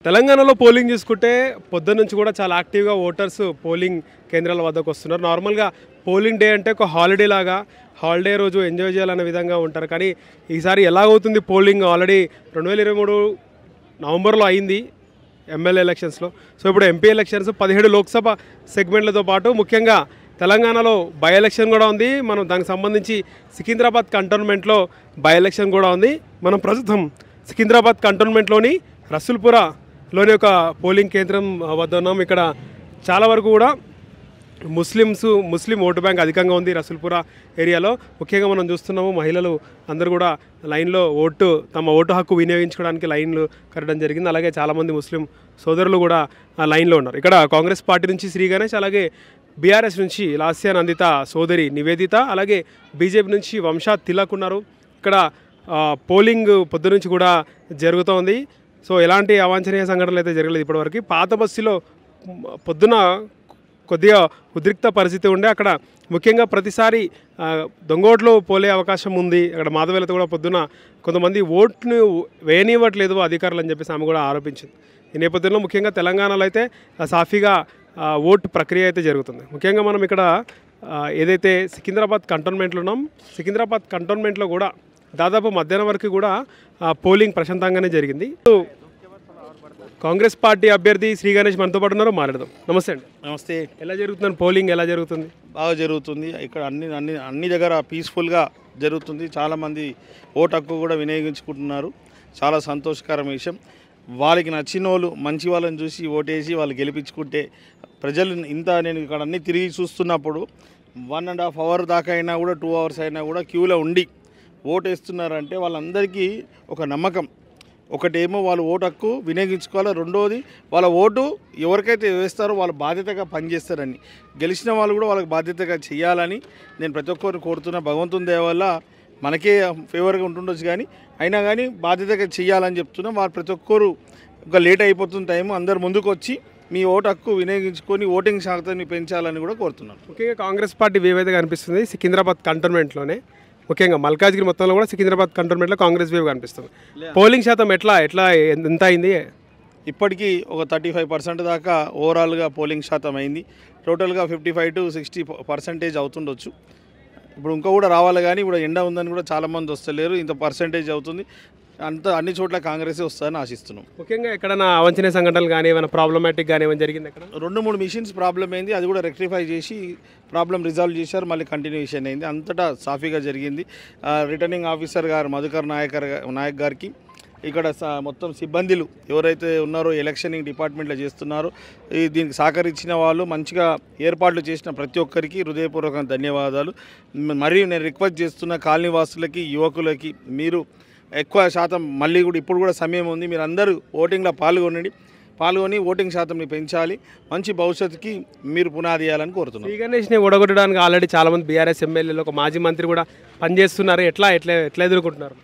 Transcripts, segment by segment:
తెలంగాణలో పోలింగ్ చూసుకుంటే పొద్దున్న నుంచి కూడా చాలా యాక్టివ్గా ఓటర్స్ పోలింగ్ కేంద్రాల వద్దకు వస్తున్నారు. నార్మల్గా పోలింగ్ డే అంటే ఒక హాలిడే లాగా, హాలిడే రోజు ఎంజాయ్ చేయాలనే విధంగా ఉంటారు. కానీ ఈసారి ఎలాగవుతుంది పోలింగ్? ఆల్రెడీ 2023 నవంబర్లో అయింది ఎమ్మెల్యే ఎలక్షన్స్లో. సో ఇప్పుడు ఎంపీ ఎలక్షన్స్ 17 లోక్సభ సెగ్మెంట్లతో పాటు ముఖ్యంగా తెలంగాణలో బై ఎలక్షన్ కూడా ఉంది. మనం దానికి సంబంధించి సికింద్రాబాద్ కంటోన్మెంట్లో బై ఎలక్షన్ కూడా ఉంది. మనం ప్రస్తుతం సికింద్రాబాద్ కంటోన్మెంట్లోని రసూల్పురలోని ఒక పోలింగ్ కేంద్రం వద్ద ఉన్నాం. ఇక్కడ చాలా వరకు కూడా ముస్లిం ఓటు బ్యాంక్ అధికంగా ఉంది రసూల్పుర ఏరియాలో. ముఖ్యంగా మనం చూస్తున్నాము మహిళలు అందరూ కూడా లైన్లో తమ ఓటు హక్కు వినియోగించుకోవడానికి లైన్లు కట్టడం జరిగింది. అలాగే చాలామంది ముస్లిం సోదరులు కూడా ఆ లైన్లో ఉన్నారు. ఇక్కడ కాంగ్రెస్ పార్టీ నుంచి శ్రీ గణేష్, అలాగే బీఆర్ఎస్ నుంచి లాస్యా నందిత సోదరి నివేదిత, అలాగే బీజేపీ నుంచి వంశా తిలక్ ఉన్నారు. ఇక్కడ పోలింగ్ పొద్దు నుంచి కూడా జరుగుతోంది. సో ఎలాంటి అవాంఛనీయ సంఘటనలు అయితే జరగలేదు ఇప్పటివరకు. పాత బస్సులో పొద్దున కొద్దిగా ఉద్రిక్త పరిస్థితి ఉండే. అక్కడ ముఖ్యంగా ప్రతిసారి దొంగోట్లు పోలే అవకాశం ఉంది. అక్కడ మాధవేలతో కూడా పొద్దున కొంతమంది ఓట్ను వేయనివ్వట్లేదు అధికారులు అని చెప్పేసి ఆమె కూడా ఆరోపించింది. ఈ నేపథ్యంలో ముఖ్యంగా తెలంగాణలో అయితే సాఫీగా ఓటు ప్రక్రియ అయితే జరుగుతుంది. ముఖ్యంగా మనం ఇక్కడ ఏదైతే సికింద్రాబాద్ కంటోన్మెంట్లో ఉన్నాం, సికింద్రాబాద్ కంటోన్మెంట్లో కూడా దాదాపు మధ్యాహ్నం వరకు కూడా పోలింగ్ ప్రశాంతంగానే జరిగింది. కాంగ్రెస్ పార్టీ అభ్యర్థి శ్రీ గణేష్ మనతో పాటు ఉన్నారు, మాట్లాడదాం. నమస్తే అండి. నమస్తే. ఎలా జరుగుతుంది పోలింగ్? ఎలా జరుగుతుంది? బాగా జరుగుతుంది. ఇక్కడ అన్ని దగ్గర పీస్ఫుల్గా జరుగుతుంది. చాలామంది ఓటు హక్కు కూడా వినియోగించుకుంటున్నారు. చాలా సంతోషకరమైన విషయం. వాళ్ళకి నచ్చిన వాళ్ళు, మంచి వాళ్ళని చూసి ఓటేసి వాళ్ళు గెలిపించుకుంటే ప్రజలు నేను ఇక్కడ అన్నీ తిరిగి చూస్తున్నప్పుడు 1.5 అవర్ దాకా అయినా కూడా 2 అవర్స్ అయినా కూడా క్యూలో ఉండి ఓటు వేస్తున్నారంటే వాళ్ళందరికీ ఒక నమ్మకం. ఒకటేమో వాళ్ళు ఓటు హక్కు వినియోగించుకోవాలి, రెండోది వాళ్ళ ఓటు ఎవరికైతే వేస్తారో వాళ్ళు బాధ్యతగా పనిచేస్తారని, గెలిచిన వాళ్ళు కూడా వాళ్ళకి బాధ్యతగా చేయాలని నేను ప్రతి ఒక్కరిని కోరుతున్నా. భగవంతుని దయ వల్ల మనకే ఫేవర్గా ఉంటుండొచ్చు, కానీ అయినా కానీ బాధ్యతగా చేయాలని చెప్తున్నా. వాళ్ళు ప్రతి ఒక్కరు ఒక లేట్ అయిపోతున్న టైం, అందరు ముందుకు వచ్చి మీ ఓటు హక్కు వినియోగించుకొని ఓటింగ్ శాతాన్ని పెంచాలని కూడా కోరుతున్నాను. ముఖ్యంగా కాంగ్రెస్ పార్టీ వేవేదిగా కనిపిస్తుంది సికింద్రాబాద్ కంటోన్మెంట్లోనే. ముఖ్యంగా మల్కాజ్గిరి మొత్తంలో కూడా సికింద్రాబాద్ కంటోన్మెంట్లో కాంగ్రెస్ వేవ్ కనిపిస్తుంది. పోలింగ్ శాతం ఎంత అయింది? ఇప్పటికీ ఒక 35% దాకా ఓవరాల్గా పోలింగ్ శాతం అయింది. టోటల్గా 55 to 60% అవుతుండొచ్చు. ఇప్పుడు ఇంకా కూడా రావాలి, కానీ ఇప్పుడు ఎండ ఉందని కూడా చాలామంది వస్తలేరు. ఇంత పర్సంటేజ్ అవుతుంది. అన్ని చోట్ల కాంగ్రెస్ వస్తుందని ఆశిస్తున్నాం. ముఖ్యంగా ఎక్కడైనా అవాంఛనీయ సంఘటనలు కానీ ఏమైనా ప్రాబ్లమాటిక్ కానీ ఏమైనా జరిగింది? అక్కడ 2-3 మిషన్స్ ప్రాబ్లం అయింది. అది కూడా రెక్టిఫై చేసి ప్రాబ్లం రిజాల్వ్ చేశారు. మళ్ళీ కంటిన్యూషన్ అయింది. అంతటా సాఫీగా జరిగింది. రిటర్నింగ్ ఆఫీసర్ గారు మధుకర్ నాయక్ గారికి, ఇక్కడ మొత్తం సిబ్బందులు ఎవరైతే ఉన్నారో ఎలక్షనింగ్ డిపార్ట్మెంట్లో చేస్తున్నారో, దీనికి సహకరించిన వాళ్ళు, మంచిగా ఏర్పాట్లు చేసిన ప్రతి ఒక్కరికి హృదయపూర్వక ధన్యవాదాలు. మరియు నేను రిక్వెస్ట్ చేస్తున్న కాలనీ వాసులకి, యువకులకి, మీరు ఎక్కువ శాతం మళ్ళీ కూడా ఇప్పుడు కూడా సమయం ఉంది, మీరు అందరూ ఓటింగ్లో పాల్గొని ఓటింగ్ శాతంని పెంచాలి. మంచి భవిష్యత్తుకి మీరు పునాది వేయాలని కోరుతున్నాను. శ్రీ గణేష్ని ఓడగొట్టడానికి ఆల్రెడీ చాలామంది బీఆర్ఎస్ ఎమ్మెల్యేలు, ఒక మాజీ మంత్రి కూడా పనిచేస్తున్నారు. ఎట్లా ఎదుర్కొంటున్నారు?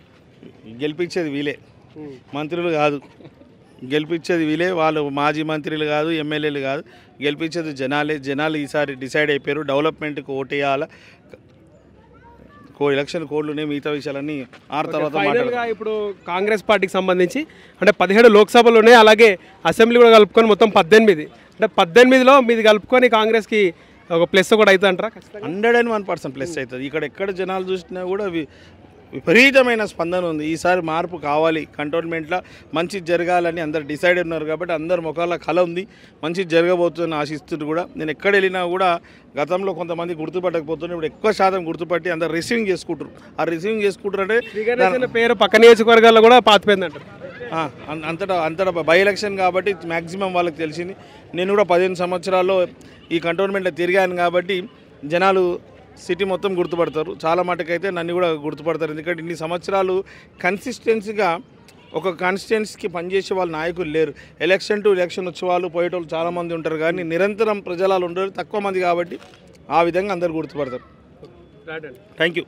గెలిపించేది వీలే, మంత్రులు కాదు. గెలిపించేది వీలే. వాళ్ళు మాజీ మంత్రులు కాదు, ఎమ్మెల్యేలు కాదు. గెలిపించేది జనాలే. జనాలు ఈసారి డిసైడ్ అయిపోయారు. డెవలప్మెంట్కి ఓటేయాలి. ఎలక్షన్ కోడ్లునే, మిగతా విషయాలన్నీ తర్వాత మాట్లాడగా. ఇప్పుడు కాంగ్రెస్ పార్టీకి సంబంధించి అంటే 17 లోక్సభలోనే, అలాగే అసెంబ్లీ కూడా కలుపుకొని మొత్తం 18. అంటే 18లో మీది కలుపుకొని కాంగ్రెస్కి ఒక ప్లస్ కూడా అవుతుంది అంటారా? 101% ప్లస్ అవుతుంది. ఎక్కడ జనాలు చూసినా కూడా విపరీతమైన స్పందన ఉంది. ఈసారి మార్పు కావాలి, కంటోన్మెంట్లో మంచి జరగాలని అందరు డిసైడ్ ఉన్నారు. కాబట్టి అందరు ముఖాల కళ ఉంది, మంచి జరగబోతుందని ఆశిస్తున్నారు కూడా. నేను ఎక్కడ వెళ్ళినా కూడా గతంలో కొంతమంది గుర్తుపట్టకపోతున్నారు, ఇప్పుడు ఎక్కువ శాతం గుర్తుపట్టి అందరు రిసీవింగ్ చేసుకుంటారు. ఆ రిసీవింగ్ చేసుకుంటారు అంటే పేరు పక్క నియోజకవర్గాల్లో కూడా పాతిపోయింది అంటారు. అంతటా బై ఎలక్షన్ కాబట్టి మ్యాక్సిమం వాళ్ళకి తెలిసింది. నేను కూడా 15 సంవత్సరాల్లో ఈ కంటోన్మెంట్లో తిరిగాను కాబట్టి జనాలు సిటీ మొత్తం గుర్తుపడతారు. చాలా మటుకైతే నన్ను కూడా గుర్తుపడతారు. ఎందుకంటే ఇన్ని సంవత్సరాలు కన్సిస్టెన్సీగా ఒక కాన్స్టిట్యున్సీకి పనిచేసే వాళ్ళు నాయకులు లేరు. ఎలక్షన్ టు ఎలక్షన్ వచ్చే వాళ్ళు పోయేటోళ్ళు చాలామంది ఉంటారు, కానీ నిరంతరం ప్రజలు ఉండరు, తక్కువ మంది. కాబట్టి ఆ విధంగా అందరు గుర్తుపడతారు. Thank you.